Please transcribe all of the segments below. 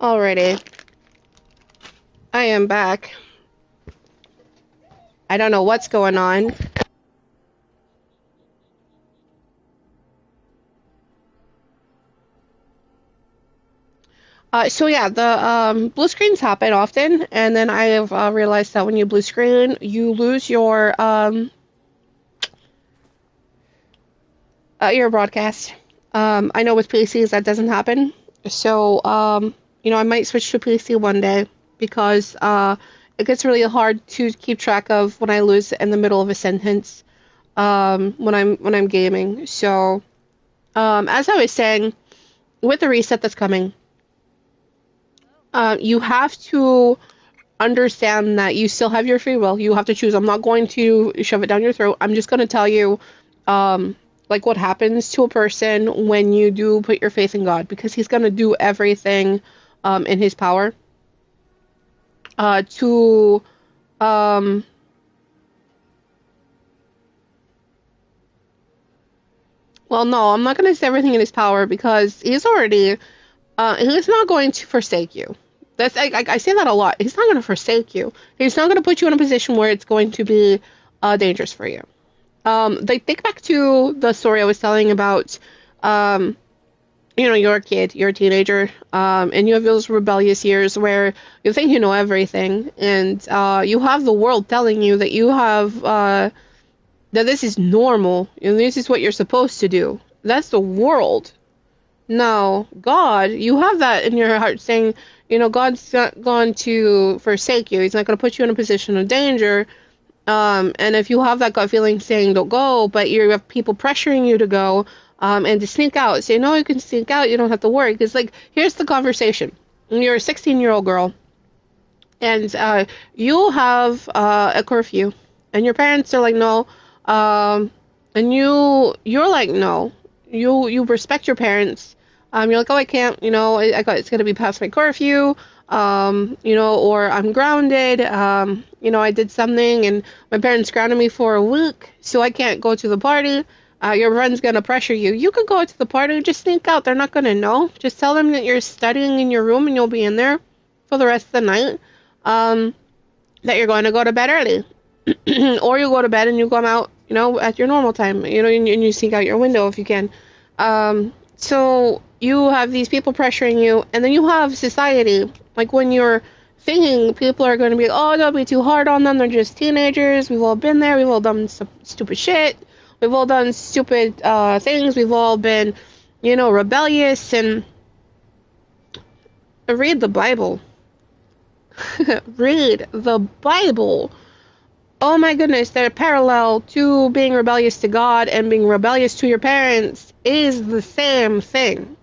Alrighty, I am back. I don't know what's going on. So yeah, the blue screens happen often, and then I have realized that when you blue screen, you lose your broadcast. I know with PCs that doesn't happen, so I might switch to PC one day because it gets really hard to keep track of when I lose in the middle of a sentence when I'm gaming. So as I was saying, with the reset that's coming, you have to understand that you still have your free will. You have to choose. I'm not going to shove it down your throat. I'm just going to tell you, like what happens to a person when you do put your faith in God, because He's going to do everything, in His power, to, well, no, I'm not going to say everything in His power because He's not going to forsake you. That's I say that a lot. He's not going to forsake you. He's not going to put you in a position where it's going to be dangerous for you. They think back to the story I was telling about, you're a kid, you're a teenager, and you have those rebellious years where you think you know everything, and you have the world telling you that you have that this is normal and this is what you're supposed to do. That's the world. No, God, you have that in your heart saying, God's not going to forsake you. He's not going to put you in a position of danger. And if you have that gut feeling saying don't go, but you have people pressuring you to go, and to sneak out, say, no, you can sneak out. You don't have to worry. Because, like, here's the conversation. You're a 16-year-old girl, and you have a curfew, and your parents are like, no. And you're like, no. You respect your parents. You're like, oh, I can't, it's going to be past my curfew, or I'm grounded, I did something and my parents grounded me for a week, so I can't go to the party. Your friend's going to pressure you. You could go to the party, just sneak out. They're not going to know. Just tell them that you're studying in your room and you'll be in there for the rest of the night, that you're going to go to bed early. Or you go to bed and you come out, at your normal time, and you sneak out your window if you can. So you have these people pressuring you, and then you have society. Like when you're thinking people are going to be, oh, don't be too hard on them. They're just teenagers. We've all been there. We've all done some stupid shit. We've all done stupid things. We've all been, rebellious. And read the Bible. Read the Bible. Oh my goodness, the parallel to being rebellious to God and being rebellious to your parents is the same thing.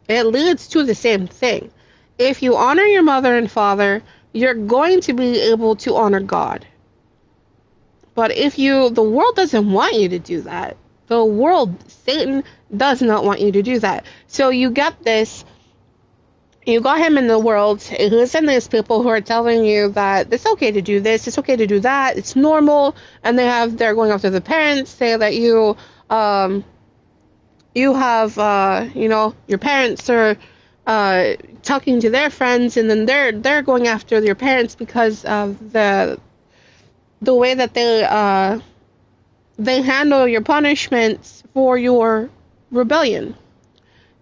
It leads to the same thing. If you honor your mother and father, you're going to be able to honor God. But the world doesn't want you to do that. The world, Satan, does not want you to do that. So you got him in the world. Listen to these people who are telling you that it's okay to do this, it's okay to do that, it's normal, and they're going after the parents, say that you have, your parents are talking to their friends, and then they're going after their parents because of the way that they handle your punishments for your rebellion.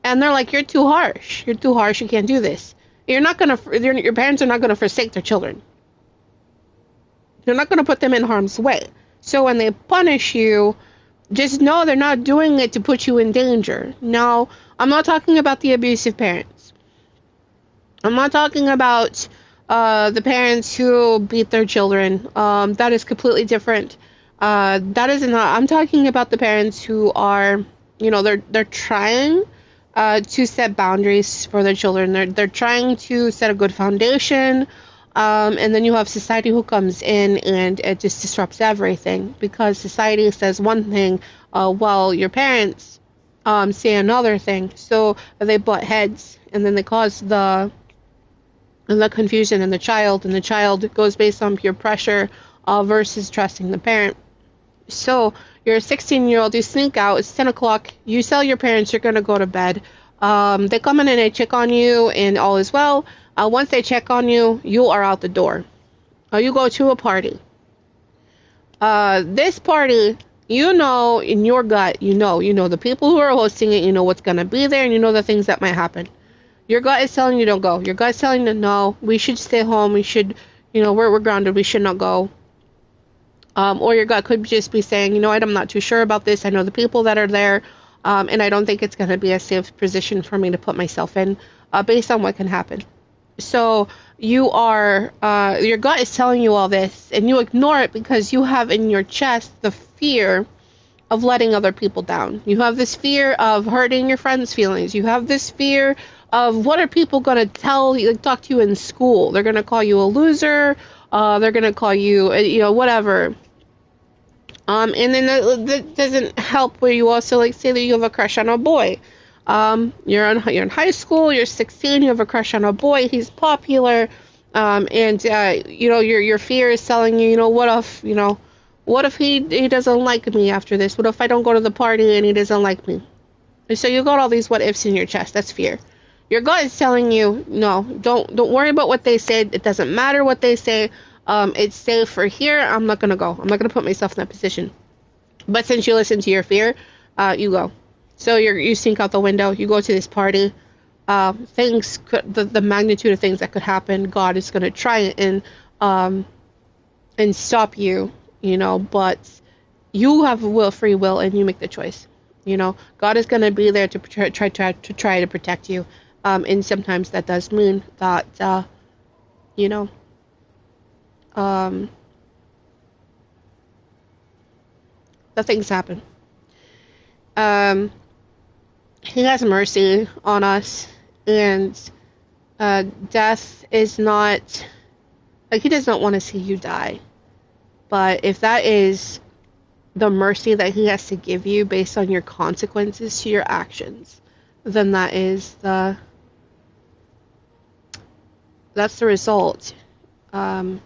And they're like, you're too harsh. You're too harsh. You can't do this. Your parents are not going to forsake their children. They're not going to put them in harm's way. So when they punish you, just know they're not doing it to put you in danger. No, I'm not talking about the abusive parents. I'm not talking about the parents who beat their children. That is completely different. I'm talking about the parents who are, they're trying to set boundaries for their children. They're trying to set a good foundation, and then you have society who comes in and it just disrupts everything because society says one thing, while your parents say another thing. So they butt heads, and then they cause the confusion in the child, and the child goes based on peer pressure versus trusting the parent. So you're a 16-year-old, you sneak out, it's 10 o'clock, you tell your parents you're going to go to bed. They come in and they check on you and all is well. Once they check on you, you are out the door. You go to a party. This party, you know, in your gut, you know the people who are hosting it, you know what's gonna be there, and you know the things that might happen. Your gut is telling you don't go. Your gut is telling you no, we should stay home. We should, we're grounded. We should not go. Or your gut could just be saying, I'm not too sure about this. I know the people that are there, and I don't think it's going to be a safe position for me to put myself in, based on what can happen. So your gut is telling you all this, and you ignore it because you have in your chest the fear of letting other people down. You have this fear of hurting your friends' feelings. You have this fear of what are people going to tell you, like, talk to you in school. They're going to call you a loser. They're going to call you, whatever. And then that doesn't help where you also, like, say that you have a crush on a boy. You're in high school, you're 16, you have a crush on a boy, he's popular, and your fear is telling you, what if he doesn't like me after this? What if I don't go to the party and he doesn't like me? And so you got all these what ifs in your chest. That's fear. Your gut is telling you, no, don't worry about what they say. It doesn't matter what they say. It's safe for here. I'm not gonna go. I'm not gonna put myself in that position. But since you listen to your fear, you go. So you sink out the window. You go to this party. The magnitude of things that could happen, God is gonna try and stop you. But you have free will, and you make the choice. God is gonna be there to try to protect you. And sometimes that does mean that the things happen. He has mercy on us, and death is not, like, he does not want to see you die. But if that is the mercy that he has to give you based on your consequences to your actions, then that's the result. So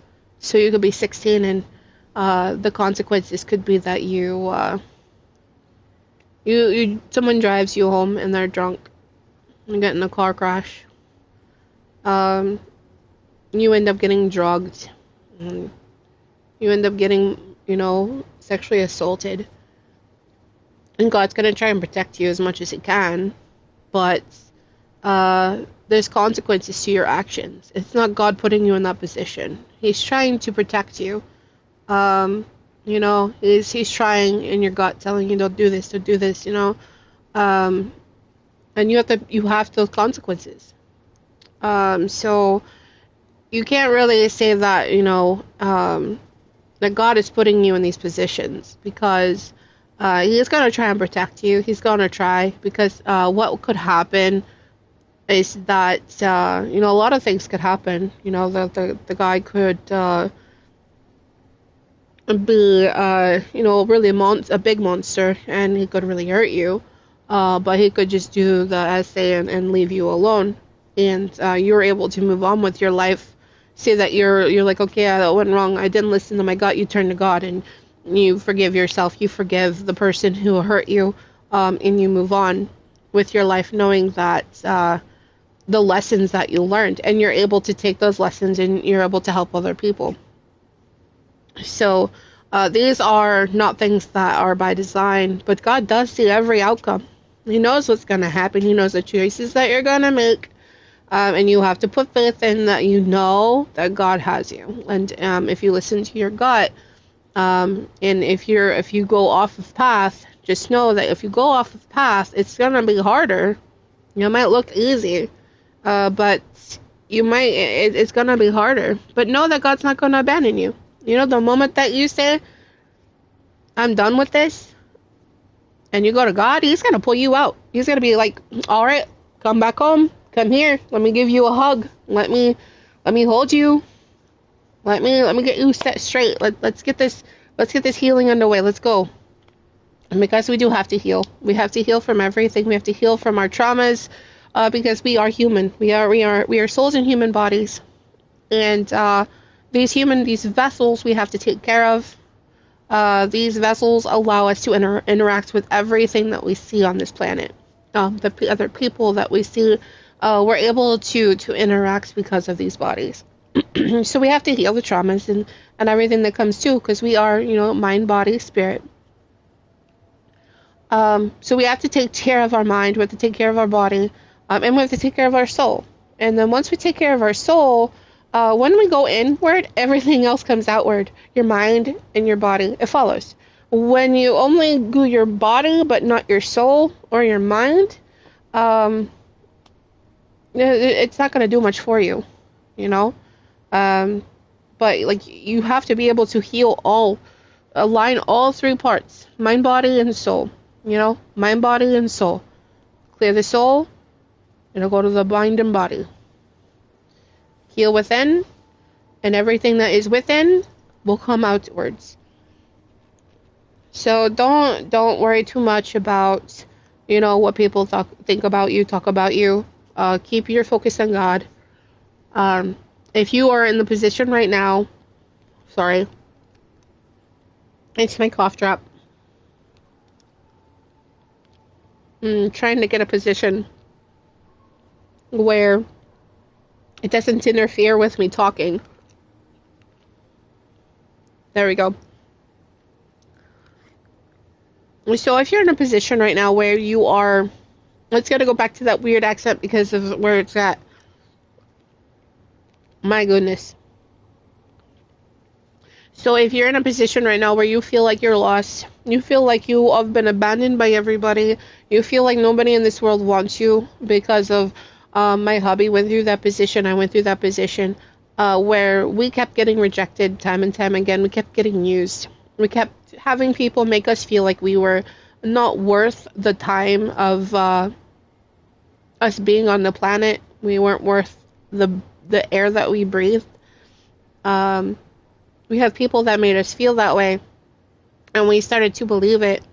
you could be 16 and the consequences could be that someone drives you home and they're drunk and get in a car crash. You end up getting drugged. And you end up getting, sexually assaulted. And God's going to try and protect you as much as he can. But there's consequences to your actions. It's not God putting you in that position. He's trying to protect you. He's trying in your gut telling you don't do this, and you have those consequences. So you can't really say that, that God is putting you in these positions because he is going to try and protect you. He's going to try because what could happen is that, a lot of things could happen. The guy could be, really a big monster, and he could really hurt you. But he could just do the essay and leave you alone. And you're able to move on with your life. Say that you're like, okay, that went wrong. I didn't listen to my gut. You turn to God and you forgive yourself. You forgive the person who hurt you, and you move on with your life, knowing that the lessons that you learned, and you're able to take those lessons and you're able to help other people. So these are not things that are by design, but God does see every outcome. He knows what's going to happen. He knows the choices that you're going to make. And you have to put faith in that that God has you. And if you listen to your gut, and if you go off of path, just know that if you go off of path, it's going to be harder. It might look easy, but it's going to be harder. But know that God's not going to abandon you. The moment that you say, I'm done with this, and you go to God, he's going to pull you out. He's going to be like, all right, come back home. Come here. Let me give you a hug. Let me hold you. Let me get you set straight. Let's get this healing underway. Let's go. And because we do have to heal. We have to heal from everything. We have to heal from our traumas, because we are human. We are souls in human bodies. And these vessels we have to take care of. These vessels allow us to interact with everything that we see on this planet. The other people that we see, we're able to interact because of these bodies. So we have to heal the traumas and everything that comes too, because we are, mind, body, spirit. So we have to take care of our mind, we have to take care of our body, and we have to take care of our soul. And then once we take care of our soul, when we go inward, everything else comes outward. Your mind and your body, it follows. When you only do your body but not your soul or your mind, it's not going to do much for you, you know? But like you have to be able to heal align all three parts, mind, body, and soul. Mind, body, and soul. Clear the soul, it'll go to the mind and body. Heal within, and everything that is within will come outwards. So don't worry too much about, what people think about you, talk about you. Keep your focus on God. If you are in the position right now, sorry, it's my cough drop. Trying to get a position where it doesn't interfere with me talking. There we go. So if you're in a position right now where you are, let's gotta go back to that weird accent because of where it's at. My goodness. So if you're in a position right now where you feel like you're lost, you feel like you have been abandoned by everybody, you feel like nobody in this world wants you because of my hubby went through that position, I went through that position, where we kept getting rejected time and time again, we kept getting used. We kept having people make us feel like we were not worth the time of us being on the planet. We weren't worth the air that we breathed. We have people that made us feel that way, and we started to believe it,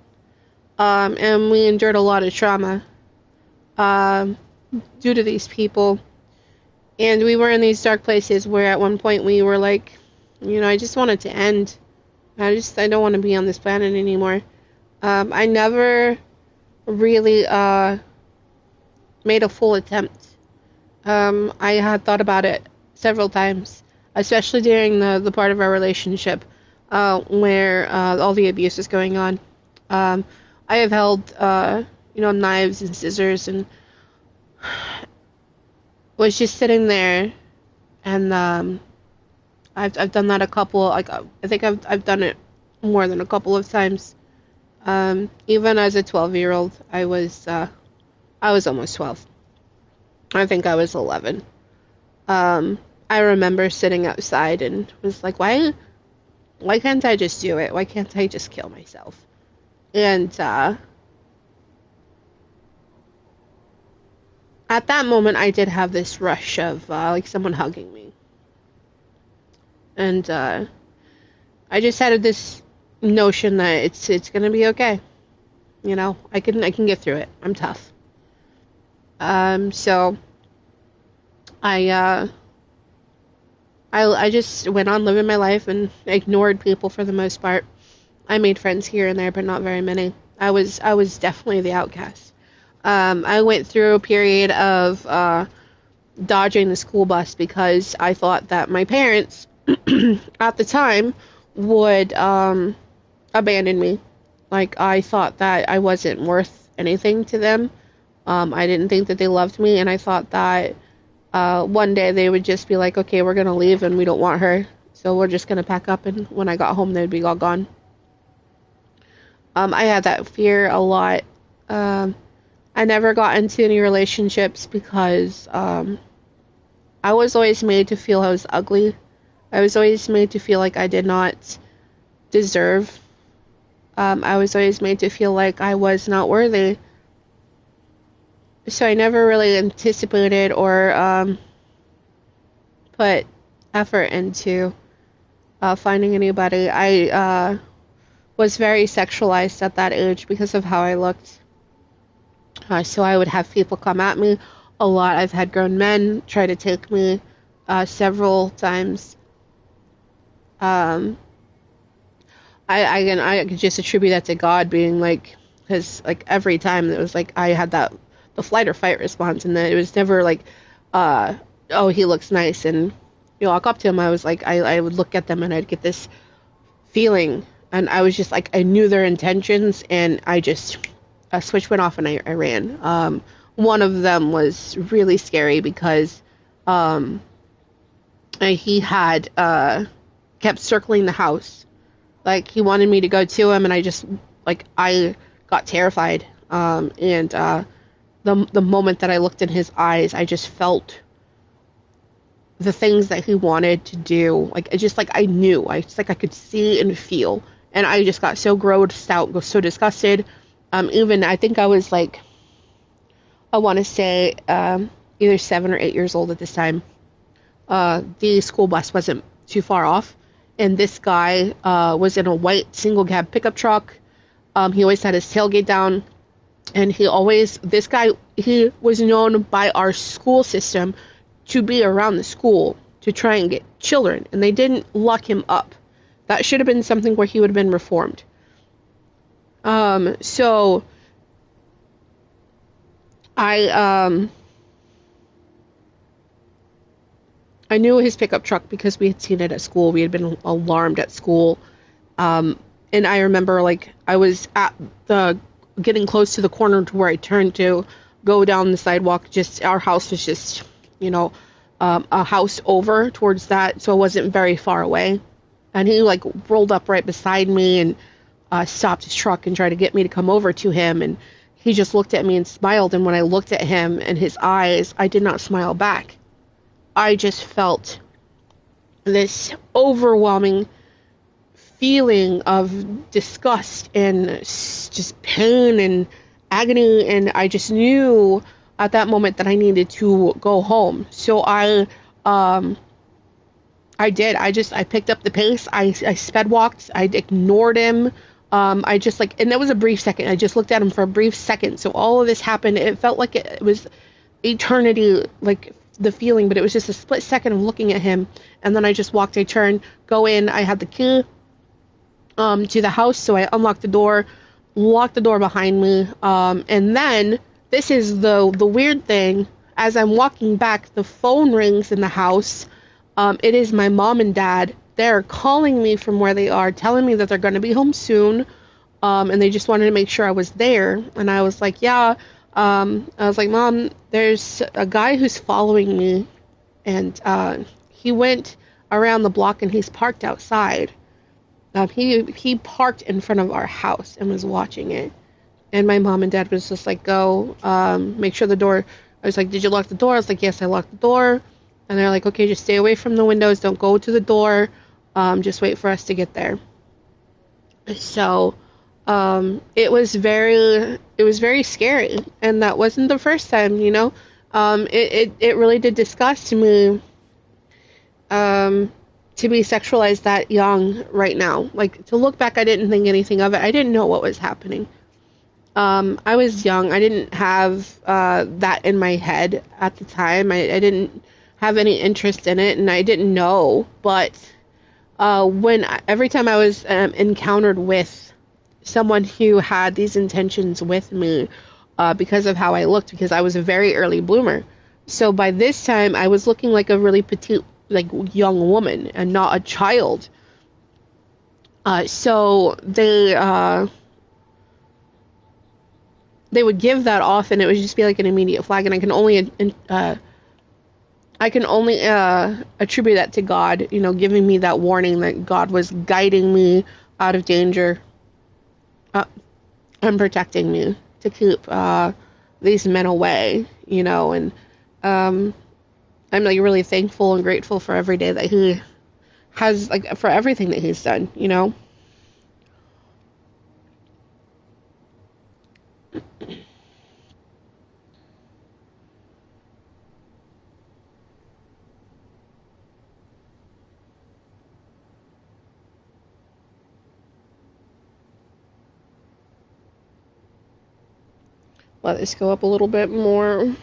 and we endured a lot of trauma due to these people, and we were in these dark places where at one point we were like, I just want it to end. I don't want to be on this planet anymore. I never really made a full attempt. I had thought about it several times, especially during the part of our relationship where all the abuse was going on. I have held, knives and scissors and was just sitting there, and I've done that a couple. I think I've done it more than a couple of times. Even as a 12-year-old, I was almost 12. I think I was 11. I remember sitting outside and was like, why can't I just do it? Why can't I just kill myself? And at that moment, I did have this rush of like someone hugging me, and I just had this notion that it's gonna be okay. I can get through it. I'm tough. So I just went on living my life and ignored people for the most part. I made friends here and there, but not very many. I was definitely the outcast. I went through a period of dodging the school bus because I thought that my parents at the time would abandon me. Like, I thought that I wasn't worth anything to them. I didn't think that they loved me, and I thought that one day they would just be like, okay, we're gonna leave and we don't want her, so we're just gonna pack up, and when I got home they'd be all gone. I had that fear a lot. I never got into any relationships because I was always made to feel I was ugly. I was always made to feel like I did not deserve. I was always made to feel like I was not worthy. So I never really anticipated or put effort into finding anybody. I was very sexualized at that age because of how I looked. So I would have people come at me a lot. I've had grown men try to take me several times. I could just attribute that to God being like, because like every time it was like I had that the flight or fight response, and then it was never like, uh, oh, he looks nice, and you walk up to him. I was like, I would look at them and I'd get this feeling, and I was just like, I knew their intentions, and I just a switch went off and I ran. One of them was really scary because he had kept circling the house, like he wanted me to go to him, and I just like I got terrified. And the moment that I looked in his eyes, I just felt the things that he wanted to do. Like it just like I knew. I just like I could see and feel, and I just got so grossed out, so disgusted. Even I think I was like, I want to say either 7 or 8 years old at this time. The school bus wasn't too far off, and this guy was in a white single cab pickup truck. He always had his tailgate down, and he was known by our school system to be around the school to try and get children, and they didn't lock him up. That should have been something where he would have been reformed. So I knew his pickup truck because we had seen it at school. We had been alarmed at school. And I remember, like, I was at getting close to the corner to where I turned to go down the sidewalk. Just, our house was just, a house over towards that, so it wasn't very far away. And he, like, rolled up right beside me and stopped his truck and tried to get me to come over to him. And he just looked at me and smiled. And when I looked at him and his eyes, I did not smile back. I just felt this overwhelming feeling of disgust and just pain and agony, and I just knew at that moment that I needed to go home. So I did. I picked up the pace. I sped walked. I ignored him. I just like, and that was a brief second. I just looked at him for a brief second. So all of this happened. It felt like it was eternity, like the feeling, but it was just a split second of looking at him, and then I just walked. I turned, go in. I had the key to the house, so I unlocked the door, locked the door behind me, and then this is the weird thing. As I'm walking back, the phone rings in the house. It is my mom and dad. They're calling me from where they are, telling me that they're going to be home soon, and they just wanted to make sure I was there. And I was like, yeah. I was like, Mom, there's a guy who's following me, and he went around the block and he's parked outside. He parked in front of our house and was watching it. And my mom and dad was just like, go, make sure the door. I was like, did you lock the door? I was like, yes, I locked the door. And they're like, okay, just stay away from the windows. Don't go to the door. Just wait for us to get there. So it was very scary, and that wasn't the first time. It really did disgust me to be sexualized that young right now. Like, to look back, I didn't think anything of it. I didn't know what was happening. I was young. I didn't have that in my head at the time. I didn't have any interest in it, and I didn't know. But every time I was encountered with someone who had these intentions with me, because of how I looked, because I was a very early bloomer. So by this time, I was looking like a really petite, like, young woman and not a child. So they would give that off, and it would just be like an immediate flag. And I can only attribute that to God, giving me that warning that God was guiding me out of danger, and protecting me to keep these men away, and I'm like really thankful and grateful for every day that he has, like, for everything that he's done. Let this go up a little bit more.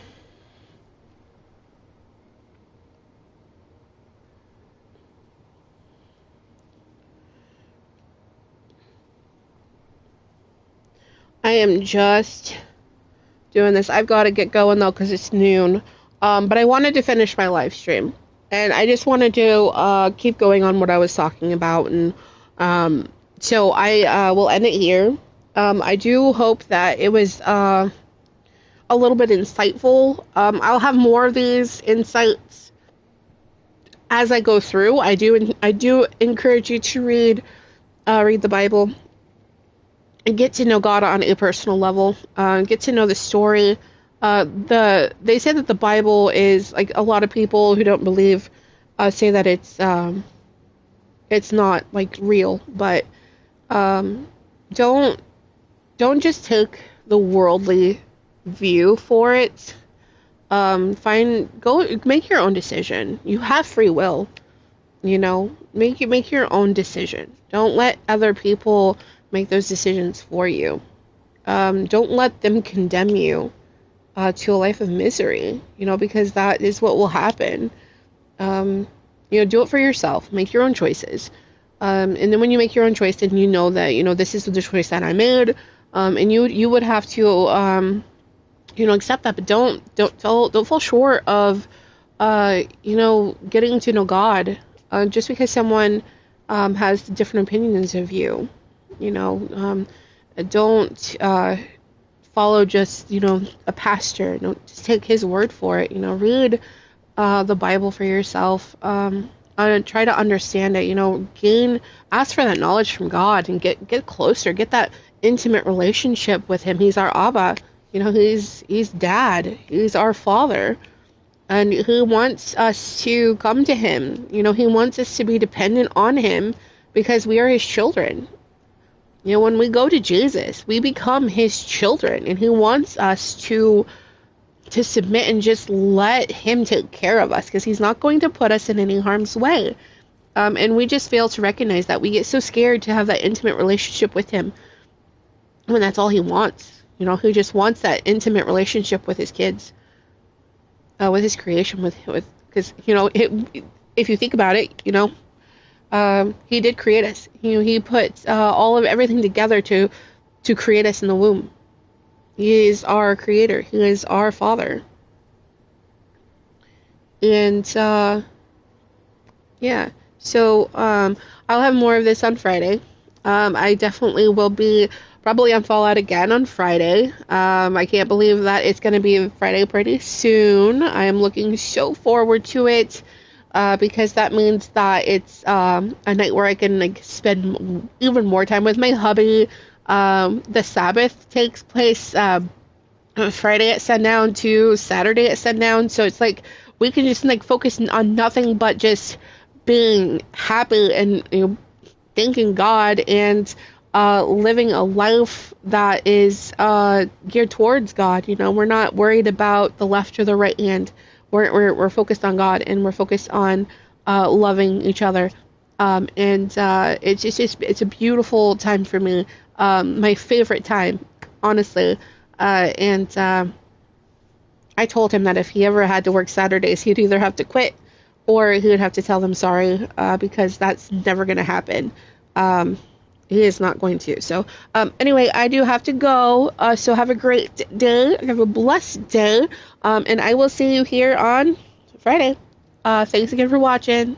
I am just doing this. I've got to get going though because it's noon. But I wanted to finish my live stream, and I just wanted to keep going on what I was talking about, and so I will end it here. I do hope that it was a little bit insightful. I'll have more of these insights as I go through. I do encourage you to read the Bible and get to know God on a personal level. Get to know the story. They say that the Bible is, like, a lot of people who don't believe say that it's not, like, real, but don't just take the worldly view for it. Go make your own decision. You have free will, make your own decision. Don't let other people make those decisions for you. Don't let them condemn you to a life of misery, because that is what will happen. Do it for yourself. Make your own choices. And then when you make your own choice, then you know that, this is the choice that I made. And you would have to, accept that, but don't fall short of, getting to know God, just because someone, has different opinions of you, don't, follow just, a pastor. Don't just take his word for it, read, the Bible for yourself, try to understand it, ask for that knowledge from God and get closer, get that intimate relationship with him. He's our Abba. He's dad. He's our father. And he wants us to come to him. He wants us to be dependent on him because we are his children. When we go to Jesus, we become his children, and he wants us to submit and just let him take care of us, because he's not going to put us in any harm's way. And we just fail to recognize that. We get so scared to have that intimate relationship with him when that's all he wants. He just wants that intimate relationship with his kids, with his creation, because if you think about it, he did create us. He put everything together to create us in the womb. He is our creator. He is our father. And yeah. So I'll have more of this on Friday. I definitely will be probably on Fallout again on Friday. I can't believe that it's going to be Friday pretty soon. I am looking so forward to it, because that means that it's a night where I can spend even more time with my hubby. The Sabbath takes place Friday at sundown to Saturday at sundown, so it's like we can just focus on nothing but just being happy and thanking God and living a life that is geared towards God. We're not worried about the left or the right hand. We're focused on God, and we're focused on loving each other. And it's a beautiful time for me. My favorite time, honestly. And I told him that if he ever had to work Saturdays, he'd either have to quit or he would have to tell them sorry, because that's never going to happen. He is not going to. So, anyway, I do have to go. So have a great day. Have a blessed day. And I will see you here on Friday. Thanks again for watching.